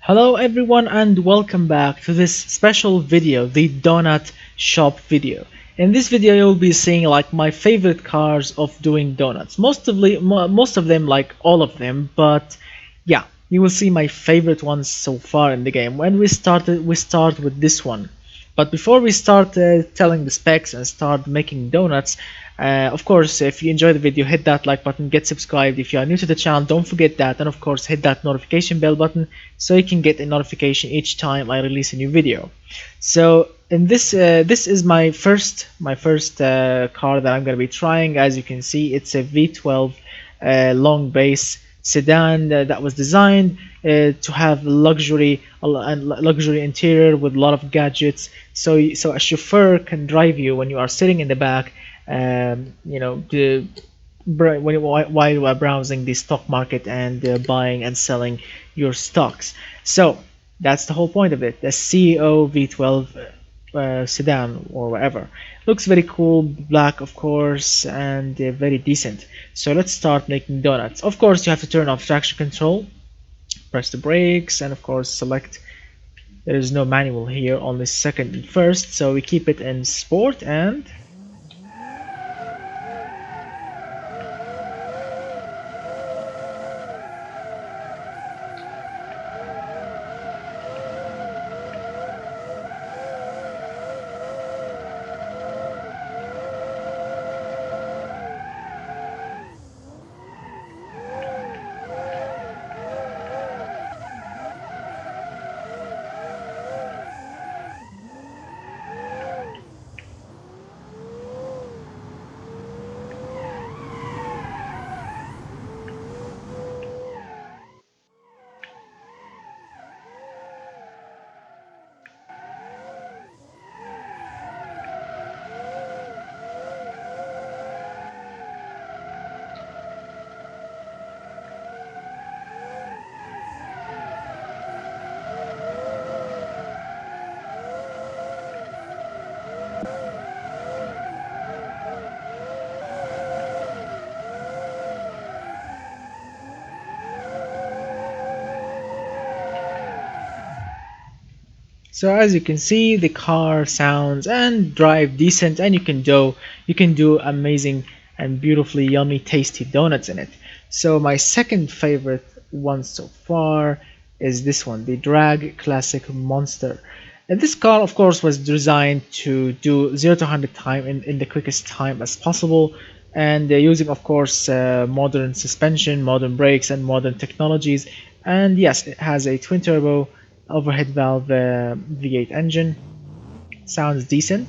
Hello everyone and welcome back to this special video, the donut shop video. In this video you'll be seeing like my favorite cars of doing donuts. Most of them, like all of them, but yeah, you will see my favorite ones so far in the game. When we start with this one. But before we start telling the specs and start making donuts, of course, if you enjoy the video, hit that like button, get subscribed. If you are new to the channel, don't forget that, and of course, hit that notification bell button so you can get a notification each time I release a new video. So in this is my first car that I'm gonna be trying. As you can see, it's a V12 long base sedan that was designed to have luxury interior with a lot of gadgets. So a chauffeur can drive you when you are sitting in the back, while you are browsing the stock market and buying and selling your stocks. So that's the whole point of it. The CEO V12 sedan or whatever. Looks very cool, black of course, and very decent. So let's start making donuts. Of course, you have to turn off traction control, press the brakes, and of course select. There is no manual here, only second and first, so we keep it in sport and so as you can see, the car sounds and drive decent, and you can do amazing and beautifully yummy tasty donuts in it. So my second favorite one so far is this one, the Drag Classic Monster. And this car of course was designed to do 0 to 100 time in the quickest time as possible, and using of course modern suspension, modern brakes, and modern technologies. And yes, it has a twin turbo overhead valve V8 engine. Sounds decent.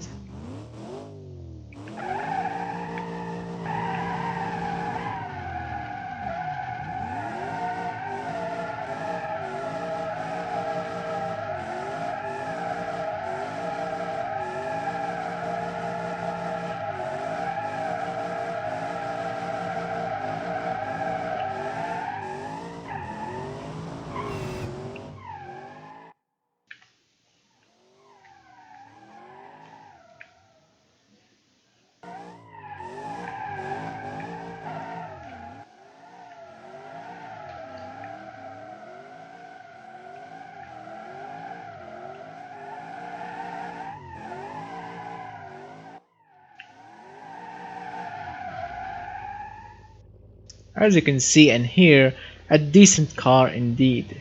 As you can see and hear, a decent car indeed.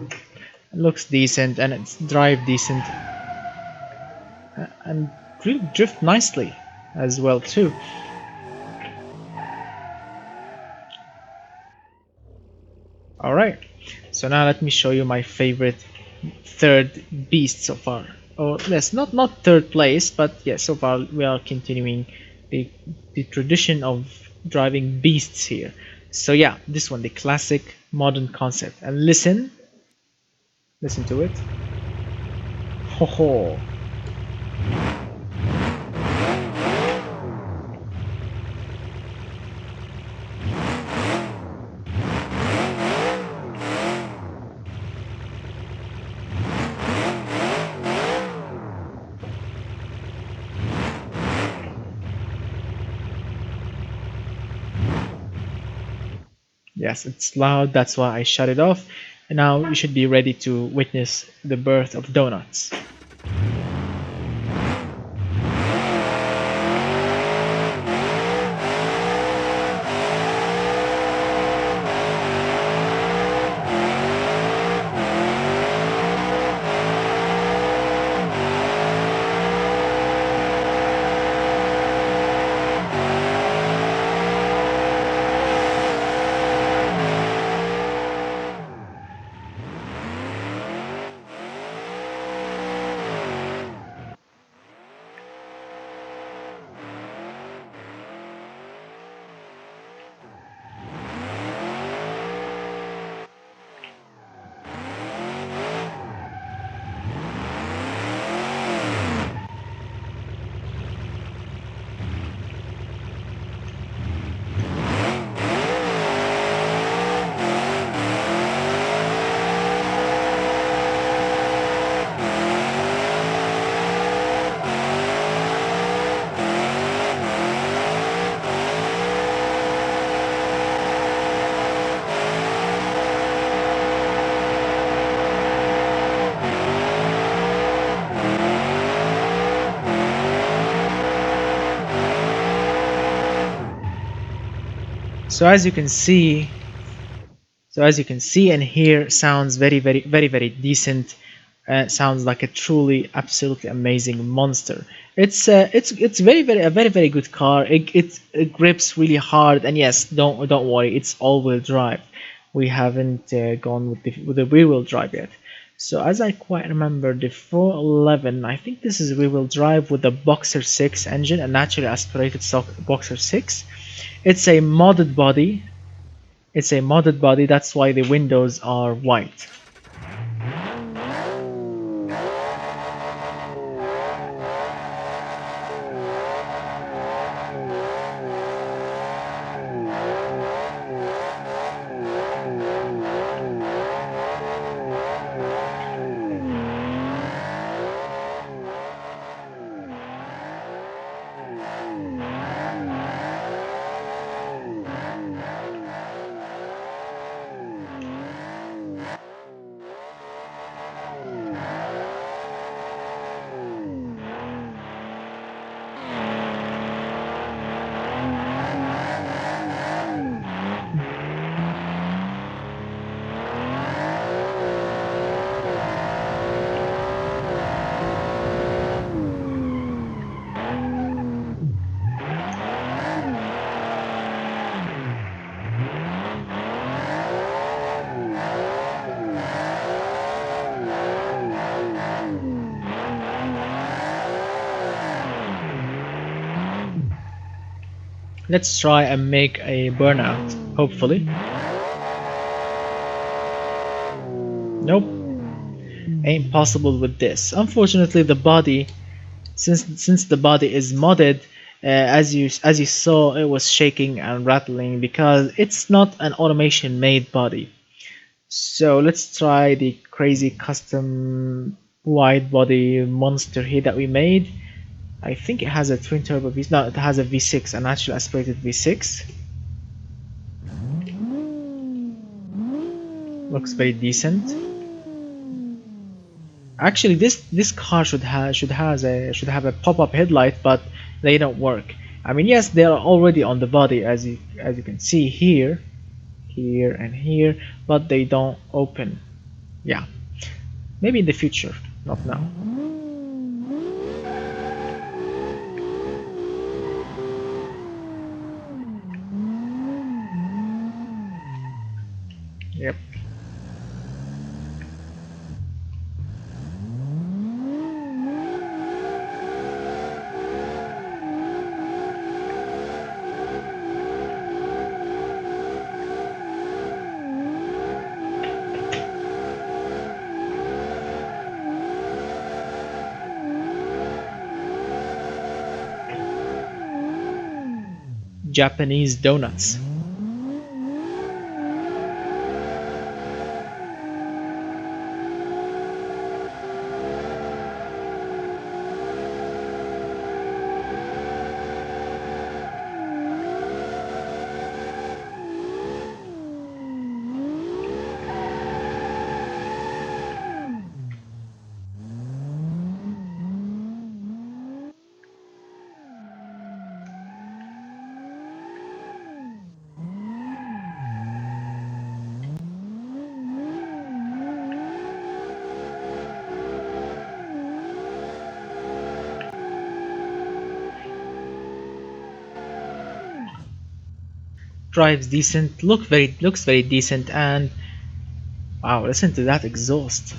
It looks decent and it's drive decent, and really drift nicely as well too. Alright, so now let me show you my favorite third beast so far. Or yes, not third place, but yes, so far we are continuing the, the tradition of driving beasts here. So yeah, this one, the classic modern concept. And listen to it. Ho ho. Yes, it's loud, that's why I shut it off. And now you should be ready to witness the birth of donuts. So as you can see, and hear, sounds very decent. Sounds like a truly, absolutely amazing monster. It's very good car. It grips really hard, and yes, don't worry, it's all-wheel drive. We haven't gone with the rear-wheel drive yet. So as I quite remember, the 411, I think this is rear-wheel drive with the Boxer 6 engine, a naturally aspirated stock Boxer 6. It's a modded body. That's why the windows are white. Let's try and make a burnout, hopefully. Nope, ain't possible with this. Unfortunately, the body, since the body is modded, as you saw, it was shaking and rattling because it's not an automation made body. So let's try the crazy custom wide body monster here that we made. I think it has a twin turbo V. No, it has a V6, a naturally aspirated V6. Looks very decent. Actually, this car should have a pop-up headlight, but they don't work. I mean, yes, they are already on the body, as you can see here, here and here, but they don't open. Yeah, maybe in the future, not now. Yep. Japanese donuts. drives decent, looks very decent, and wow, listen to that exhaust.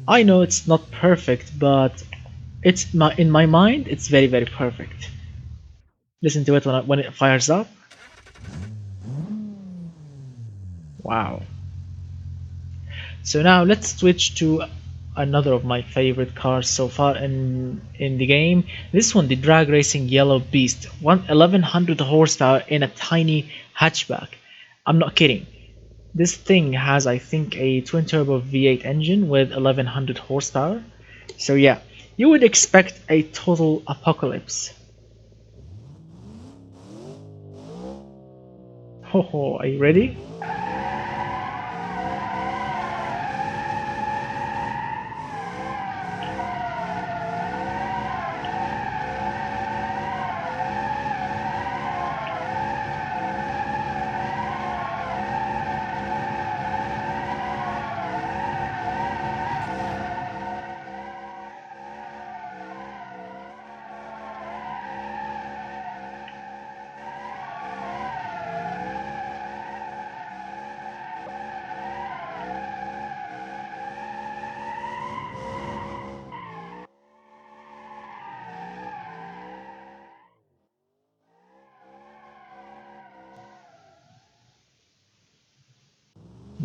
I know it's not perfect, but in my mind it's very perfect. Listen to it when it fires up. Wow. So now let's switch to another of my favorite cars so far in the game. This one, the drag racing yellow beast, 1100 horsepower in a tiny hatchback. I'm not kidding. This thing has, I think, a twin turbo V8 engine with 1100 horsepower. So yeah, you would expect a total apocalypse. Ho ho, are you ready?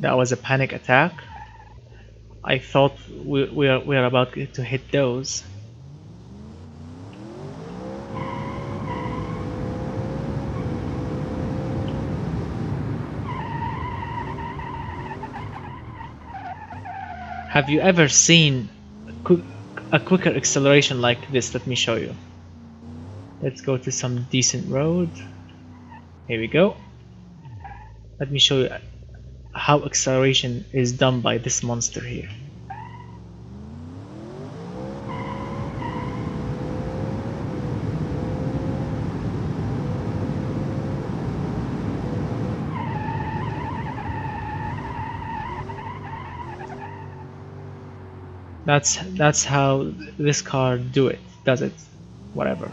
That was a panic attack. I thought we are about to hit those. Have you ever seen a quicker acceleration like this? Let me show you. Let's go to some decent road. Here we go. Let me show you how acceleration is done by this monster here. That's how this car does it. Whatever.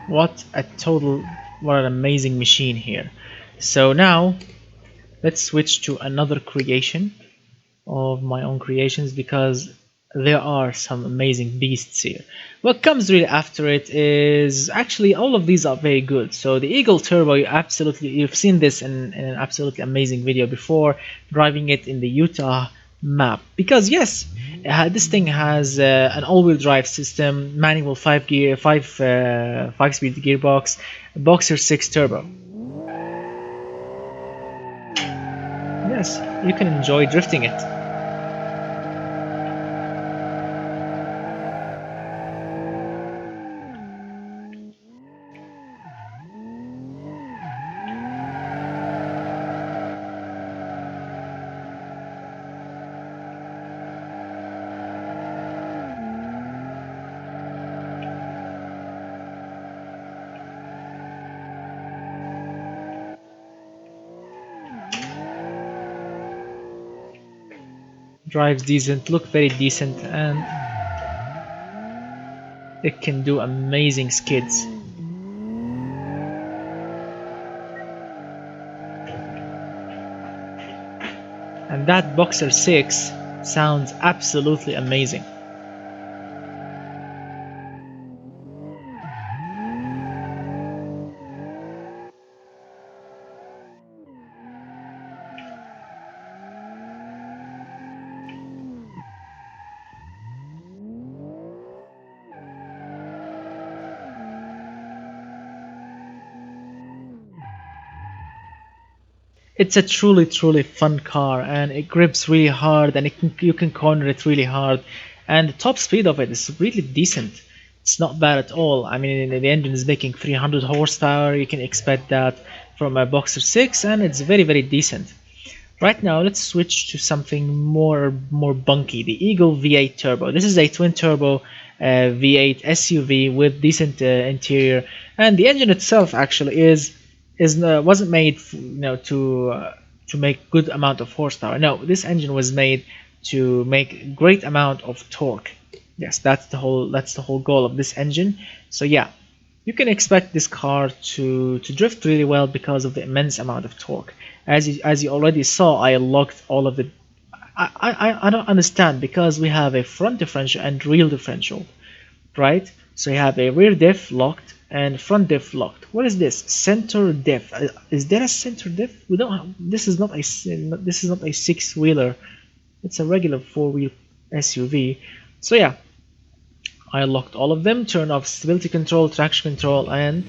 What a total, what an amazing machine here. So now let's switch to another creation of my own creations because there are some amazing beasts here. What comes really after it is actually all of these are very good. So the Eagle Turbo, you've seen this in an absolutely amazing video before, driving it in the Utah map. Because yes, this thing has an all-wheel drive system, manual 5 speed gearbox, Boxer 6 turbo. Yes, you can enjoy drifting it. Drives decent, look very decent, and it can do amazing skids. And that Boxer 6 sounds absolutely amazing. It's a truly fun car, and it grips really hard, and you can corner it really hard, and the top speed of it is really decent. It's not bad at all. I mean, the engine is making 300 horsepower. You can expect that from a Boxer 6, and it's very decent. Right now, let's switch to something more bunky. The Eagle V8 Turbo. This is a twin turbo V8 SUV with decent interior, and the engine itself actually is wasn't made to make good amount of horsepower. No, this engine was made to make great amount of torque. Yes, that's the whole goal of this engine. So yeah, you can expect this car to drift really well because of the immense amount of torque. As you already saw, I locked all of the. I don't understand because we have a front differential and rear differential, right? So you have a rear diff locked and front diff locked. What is this? Center diff. Is there a center diff? We don't. This is not a six wheeler. It's a regular four wheel SUV. So yeah, I locked all of them. Turn off stability control, traction control, and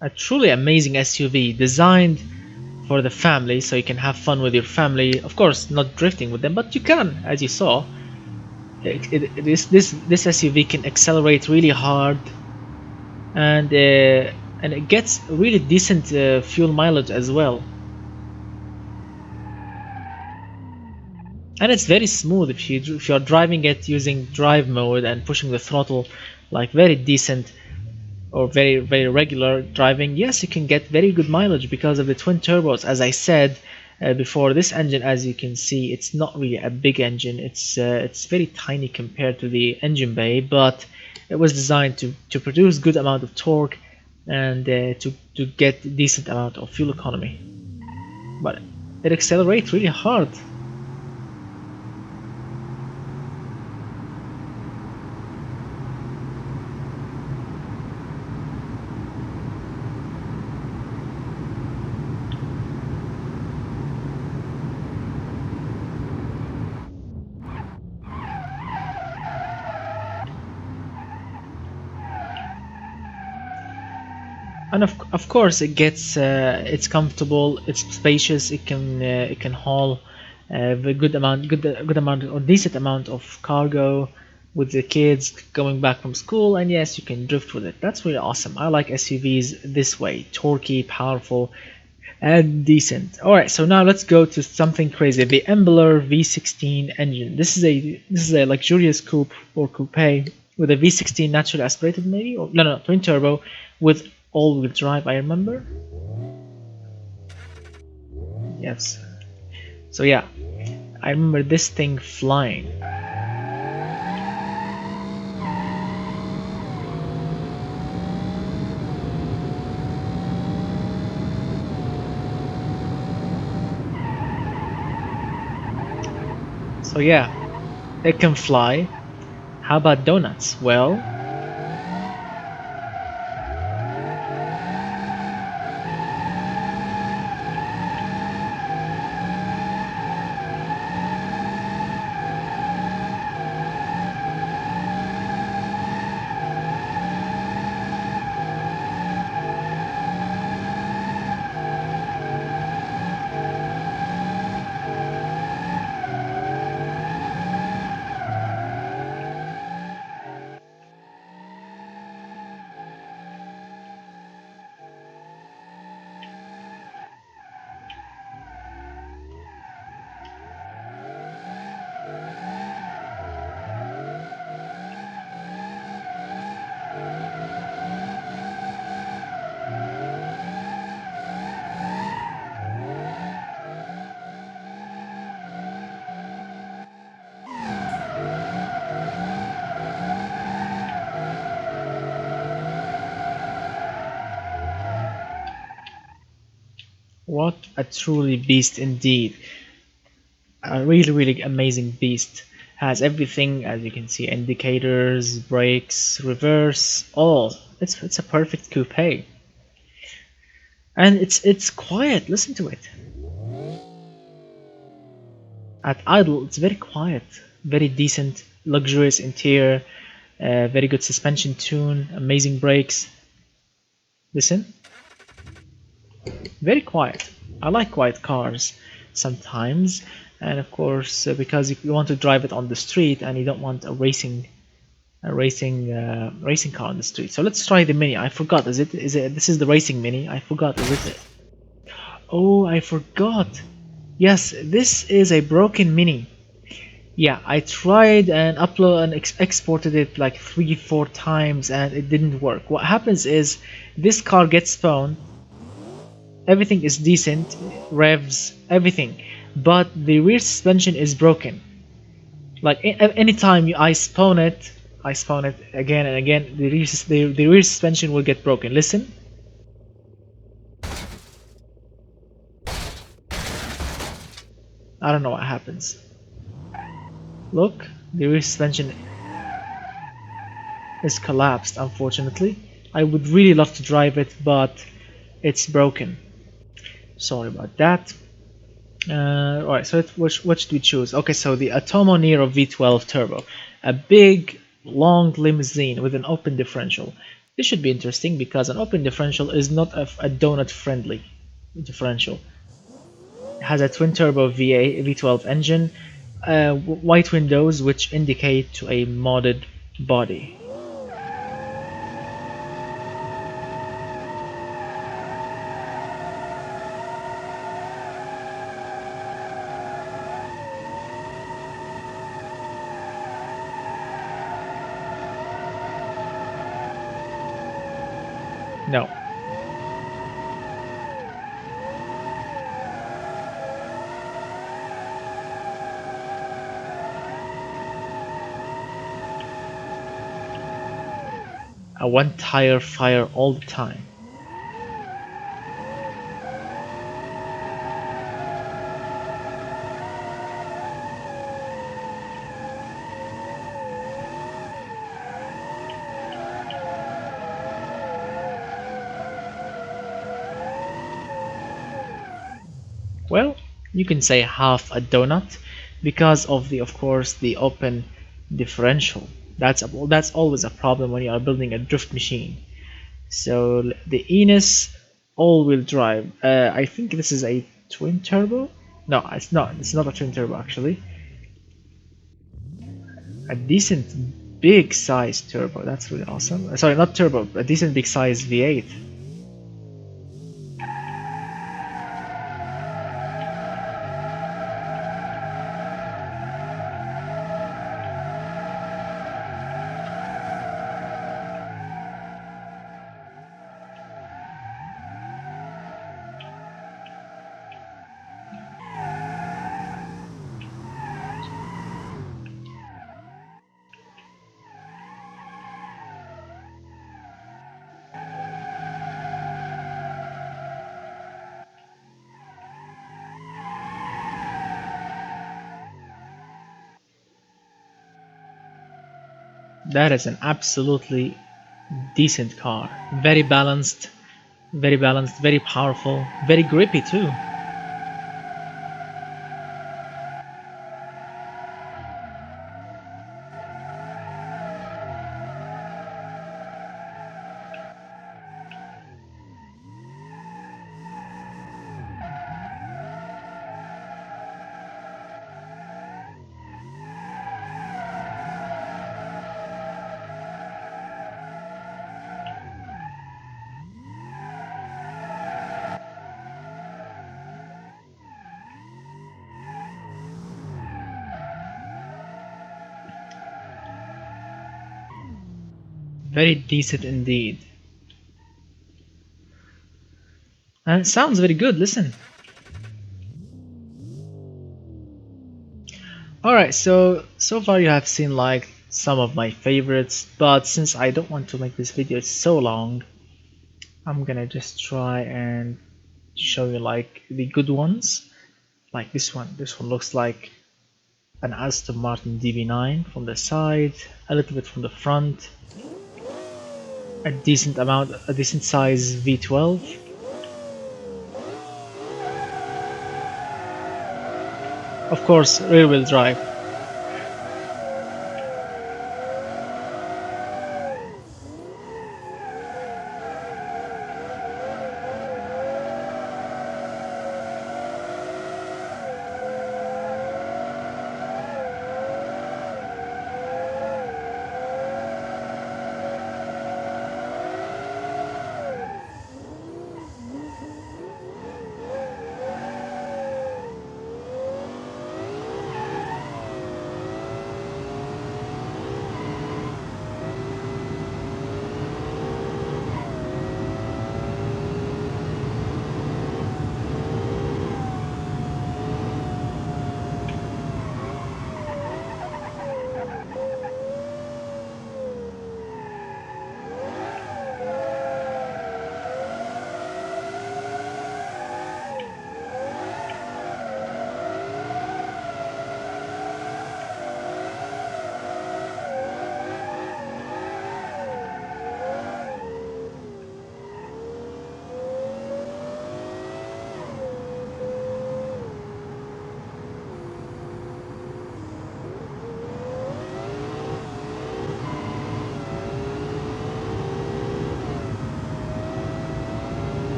a truly amazing SUV designed for the family so you can have fun with your family. Of course, not drifting with them, but you can, as you saw. This SUV can accelerate really hard, and it gets really decent fuel mileage as well. And it's very smooth if you're driving it using drive mode and pushing the throttle like very decent or very regular driving. Yes, you can get very good mileage because of the twin turbos. As I said before, this engine, as you can see, it's not really a big engine. It's very tiny compared to the engine bay, but it was designed to produce good amount of torque and to get decent amount of fuel economy. But it accelerates really hard. And of course it's comfortable, it's spacious, it can haul a good amount or decent amount of cargo with the kids going back from school, and yes, you can drift with it. That's really awesome. I like SUVs this way, torquey, powerful, and decent. All right, so now let's go to something crazy. The Embler V16 engine. This is a luxurious coupe or coupe with a V16 naturally aspirated, maybe, or no, twin turbo with all-wheel drive. I remember. Yes. So yeah, I remember this thing flying. So yeah, it can fly. How about donuts? Well, What a truly beast indeed. A really amazing beast. Has everything, as you can see, indicators, brakes, reverse, all. It's a perfect coupe. And it's quiet, listen to it. At idle, it's very quiet, very decent, luxurious interior, very good suspension tune, amazing brakes. Listen, very quiet. I like quiet cars sometimes, and of course, because if you want to drive it on the street and you don't want a racing car on the street. So let's try the Mini. I forgot. Is it? This is the racing Mini. I forgot. Is it? Oh, I forgot. Yes, this is a broken Mini. Yeah, I tried and upload and exported it like 3-4 times and it didn't work. What happens is this car gets spawned, everything is decent, revs, everything, but the rear suspension is broken. Like anytime I spawn it again and again, the rear suspension will get broken. Listen, I don't know what happens. Look, the rear suspension is collapsed, unfortunately. I would really love to drive it, but it's broken. Sorry about that. Alright, so which do we choose? Okay, so the Atomo Nero V12 Turbo. A big, long limousine with an open differential. This should be interesting because an open differential is not a donut-friendly differential. It has a twin-turbo V12 engine, white windows which indicate to a modded body. No. A one tire fire all the time. Well, you can say half a donut because of of course, the open differential. That's always a problem when you are building a drift machine. So the Enos all-wheel drive. I think this is a twin turbo. No, it's not. It's not a twin turbo actually. A decent big size turbo. That's really awesome. Sorry, not turbo. A decent big size V8. That is an absolutely decent car. Very balanced, very powerful, very grippy too. Very decent indeed. And it sounds very good, listen. Alright, so far you have seen like some of my favorites, but since I don't want to make this video so long, I'm gonna just try and to show you like the good ones. Like this one. This one looks like an Aston Martin DB9 from the side, a little bit from the front, a decent size V12. Of course, rear wheel drive.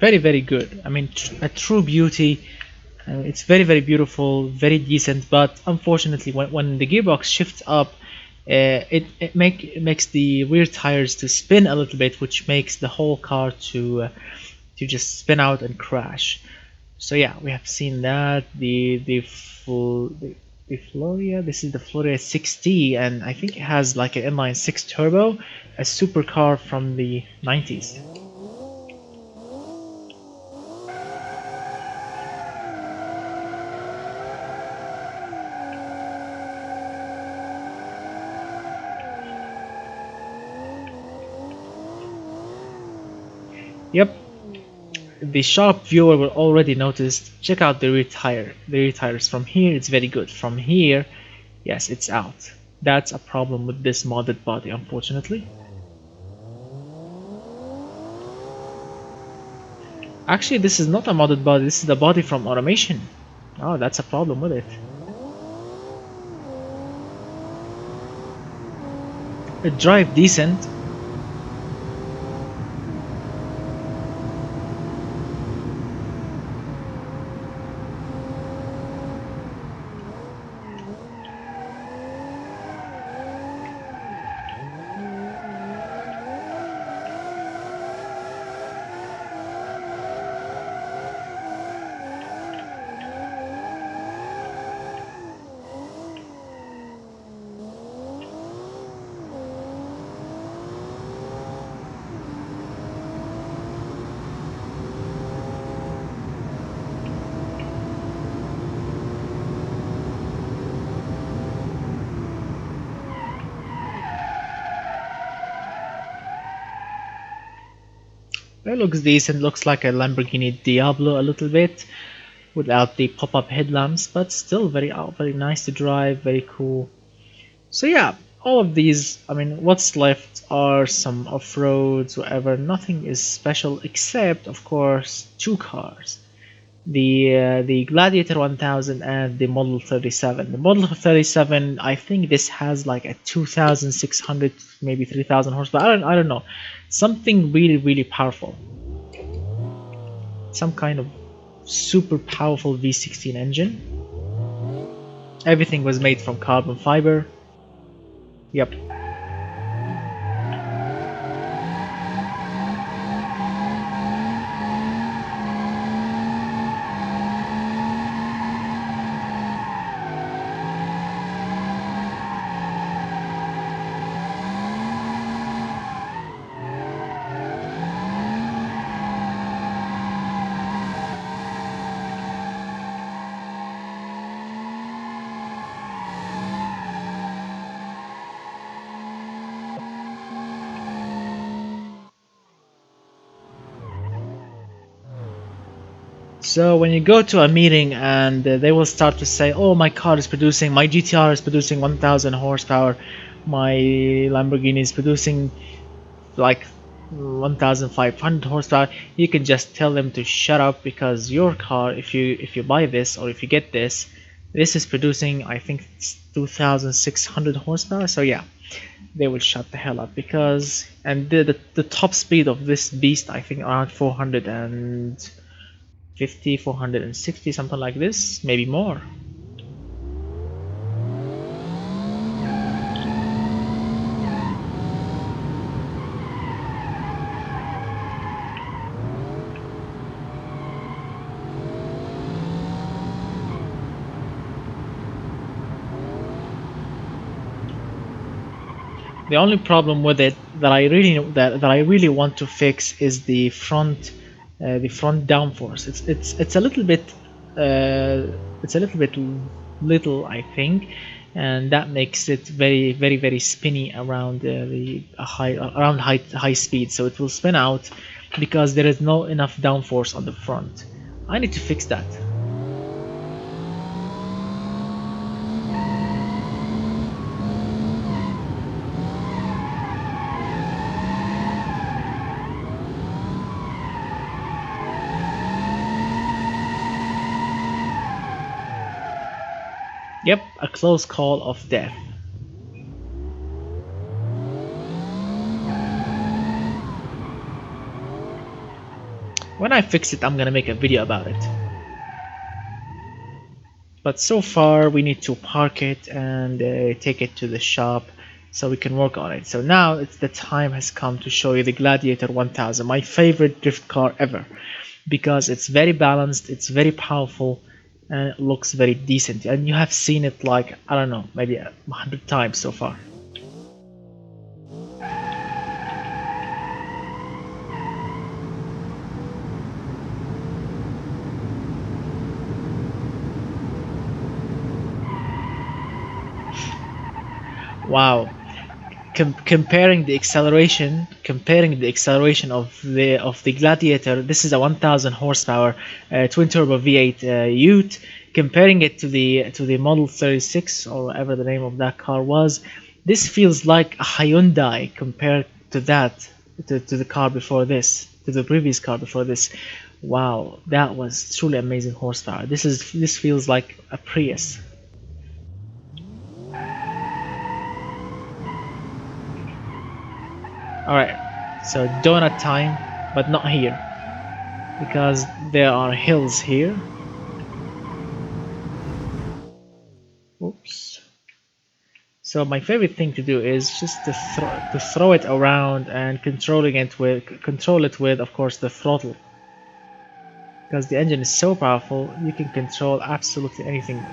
Very, very good. I mean, a true beauty. It's very, very beautiful, very decent. But unfortunately, when the gearbox shifts up, it makes the rear tires to spin a little bit, which makes the whole car to just spin out and crash. So yeah, we have seen that the Floria. This is the Floria 6T, and I think it has like an inline six turbo, a supercar from the 90s. Yep, the sharp viewer will already notice. Check out the rear tire. The rear tires from here, it's very good. From here, yes, it's out. That's a problem with this modded body, unfortunately. Actually, this is not a modded body. This is the body from Automation. Oh, that's a problem with it. It drive decent. It looks decent. Looks like a Lamborghini Diablo a little bit, without the pop-up headlamps, but still very nice to drive, very cool. So yeah, all of these, I mean, what's left are some off-roads, whatever. Nothing is special except, of course, two cars. The Gladiator 1000 and the Model 37. The Model 37, I think this has like a 2600, maybe 3000 horsepower. I don't know. Something really powerful. Some kind of super powerful V16 engine. Everything was made from carbon fiber. Yep. So when you go to a meeting and they will start to say, oh, my car is producing, my GTR is producing 1000 horsepower, my Lamborghini is producing like 1500 horsepower, you can just tell them to shut up, because your car, if you buy this or if you get this, this is producing, I think it's 2600 horsepower. So yeah, they will shut the hell up, because and the top speed of this beast, I think around 450, 460, something like this, maybe more. The only problem with it that I really want to fix is the front downforce. It's a little bit uh, it's a little bit little, I think, and that makes it very spinny around the high around high speed. So it will spin out because there is no enough downforce on the front. I need to fix that. Yep, a close call of death. When I fix it, I'm gonna make a video about it. But so far we need to park it and take it to the shop so we can work on it. So now it's the time has come to show you the Gladiator 1000, my favorite drift car ever, because it's very balanced, it's very powerful, and it looks very decent. And you have seen it like, I don't know, maybe 100 times so far. Wow. Comparing the acceleration of the Gladiator, this is a 1000 horsepower twin turbo V8 Ute. Comparing it to the Model 36, or whatever the name of that car was, this feels like a Hyundai compared to that, to the car before this, to the previous car before this. Wow, that was truly amazing horsepower. This feels like a Prius. Alright, so donut time, but not here, because there are hills here. Oops. So my favorite thing to do is just to throw it around and control it with, of course, the throttle, because the engine is so powerful you can control absolutely anything.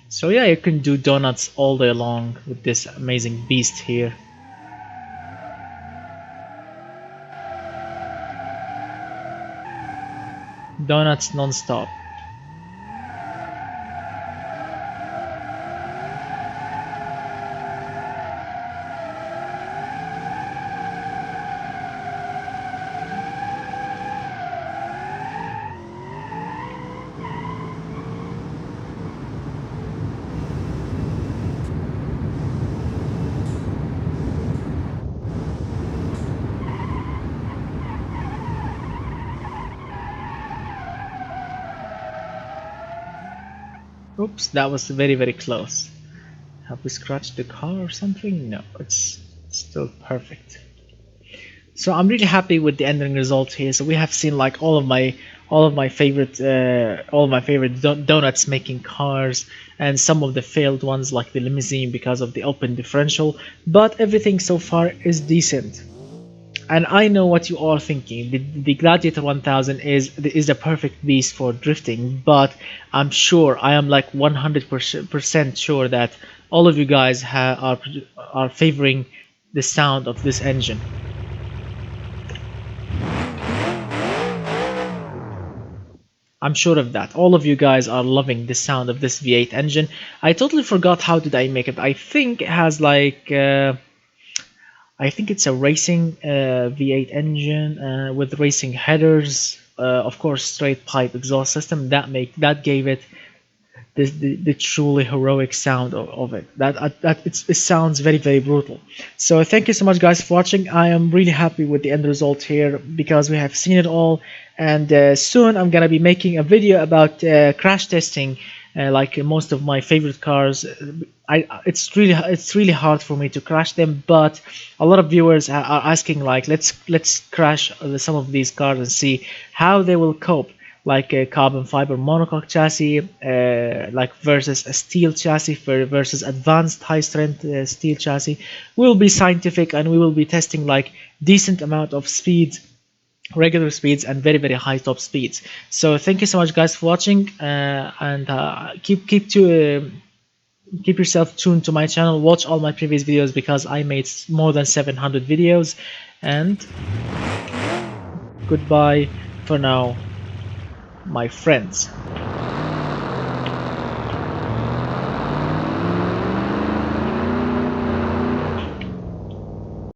So yeah, you can do donuts all day long with this amazing beast here. Donuts non-stop. Oops, that was very close. Have we scratched the car or something? No, it's still perfect. So I'm really happy with the ending result here. So we have seen like all of all of my favorite donuts making cars, and some of the failed ones like the limousine because of the open differential. But everything so far is decent. And I know what you are thinking. The Gladiator 1000 is the perfect beast for drifting, but I'm sure, I am like 100% sure that all of you guys are favoring the sound of this engine. I'm sure of that. All of you guys are loving the sound of this V8 engine. I totally forgot how did I make it. I think it has like I think it's a racing V8 engine with racing headers. Of course, straight pipe exhaust system that gave it the truly heroic sound of it. It sounds very brutal. So thank you so much, guys, for watching. I am really happy with the end result here because we have seen it all, and soon I'm gonna be making a video about crash testing. Like most of my favorite cars, it's really hard for me to crash them, but a lot of viewers are asking like let's crash some of these cars and see how they will cope, like a carbon fiber monocoque chassis, like versus a steel chassis versus advanced high strength steel chassis. We will be scientific and we will be testing like decent amount of speeds, regular speeds and very high top speeds. So thank you so much, guys, for watching, and keep yourself tuned to my channel. Watch all my previous videos because I made more than 700 videos. And goodbye for now, my friends.